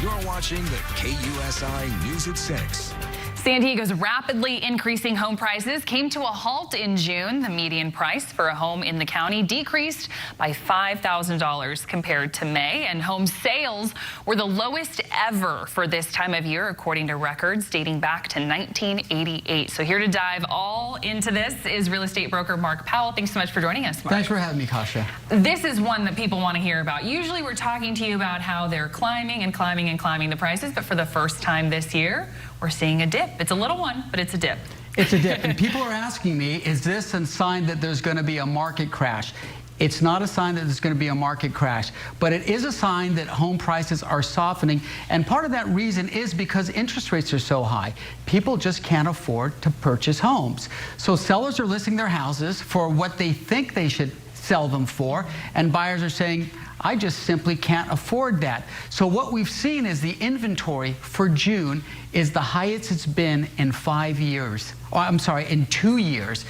You're watching the KUSI News at 6. San Diego's rapidly increasing home prices came to a halt in June. The median price for a home in the county decreased by $5,000 compared to May, and home sales were the lowest ever for this time of year, according to records dating back to 1988. So here to dive all into this is real estate broker Mark Powell. Thanks so much for joining us, Mark. Thanks for having me, Kasia. This is one that people want to hear about. Usually we're talking to you about how they're climbing and climbing and climbing the prices, but for the first time this year, we're seeing a dip. It's a little one, but it's a dip. It's a dip. And people are asking me, is this a sign that there's going to be a market crash? It's not a sign that there's going to be a market crash, but it is a sign that home prices are softening. And part of that reason is because interest rates are so high. People just can't afford to purchase homes. So sellers are listing their houses for what they think they should sell them for, and buyers are saying, I just simply can't afford that. So what we've seen is the inventory for June is the highest it's been in 5 years. Oh, I'm sorry, in 2 years.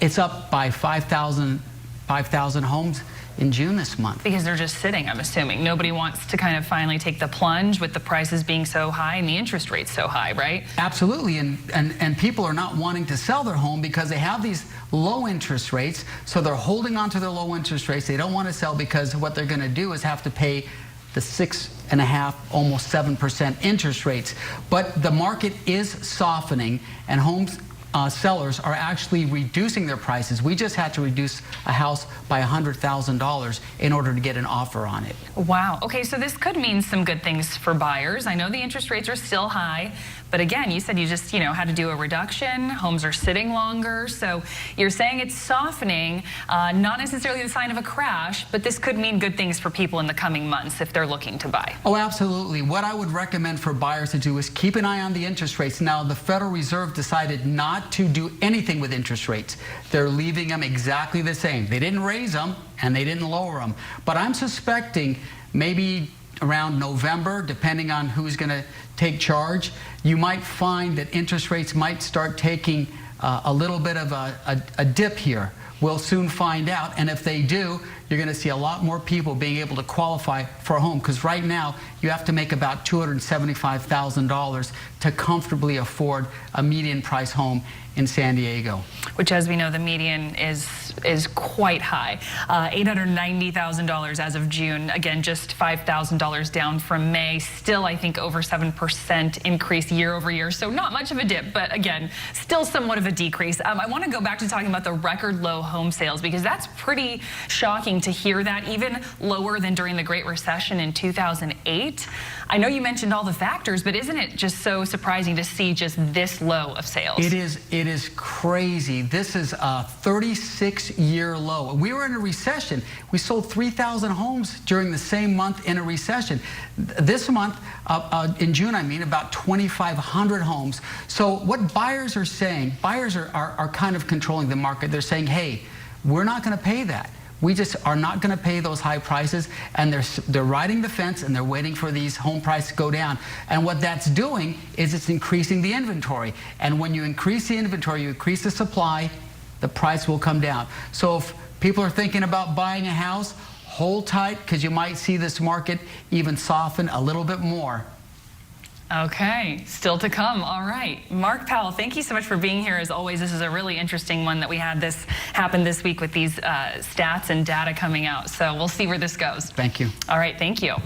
It's up by 5,000 homes in June this month. Because they're just sitting, I'm assuming. Nobody wants to kind of finally take the plunge with the prices being so high and the interest rates so high, right? Absolutely, and people are not wanting to sell their home because they have these low interest rates, so they're holding on to their low interest rates. They don't want to sell because what they're going to do is have to pay the 6.5%, almost 7% interest rates. But the market is softening, and sellers are actually reducing their prices. We just had to reduce a house by $100,000 in order to get an offer on it. Wow. Okay, so this could mean some good things for buyers. I know the interest rates are still high, but again, you said you just, had to do a reduction. Homes are sitting longer. So you're saying it's softening, not necessarily the sign of a crash, but this could mean good things for people in the coming months if they're looking to buy. Oh, absolutely. What I would recommend for buyers to do is keep an eye on the interest rates. Now, the Federal Reserve decided not to do anything with interest rates. They're leaving them exactly the same. They didn't raise them and they didn't lower them. But I'm suspecting maybe around November, depending on who's going to take charge, you might find that interest rates might start taking a little bit of a dip here. We'll soon find out, and if they do, you're going to see a lot more people being able to qualify for a home, because right now you have to make about $275,000 to comfortably afford a median price home in San Diego. Which, as we know, the median is quite high, $890,000 as of June. Again, just $5,000 down from May. Still, I think, over 7% increase year over year. So not much of a dip, but again, still somewhat of a decrease. I want to go back to talking about the record low home sales, because that's pretty shocking to hear that, even lower than during the Great Recession in 2008. I know you mentioned all the factors, but isn't it just so surprising to see just this low of sales? It is crazy. This is a 36-year low. We were in a recession. We sold 3,000 homes during the same month in a recession. This month, in June, I mean, about 2,500 homes. So what buyers are saying, buyers are kind of controlling the market. They're saying, hey, we're not going to pay that. We just are not going to pay those high prices, and they're riding the fence and they're waiting for these home prices to go down. And what that's doing is it's increasing the inventory. And when you increase the inventory, you increase the supply, the price will come down. So if people are thinking about buying a house, hold tight, because you might see this market even soften a little bit more. Okay, still to come. All right. Mark Powell, thank you so much for being here. As always, this is a really interesting one that we had this happen this week with these stats and data coming out. So we'll see where this goes. Thank you. All right, thank you.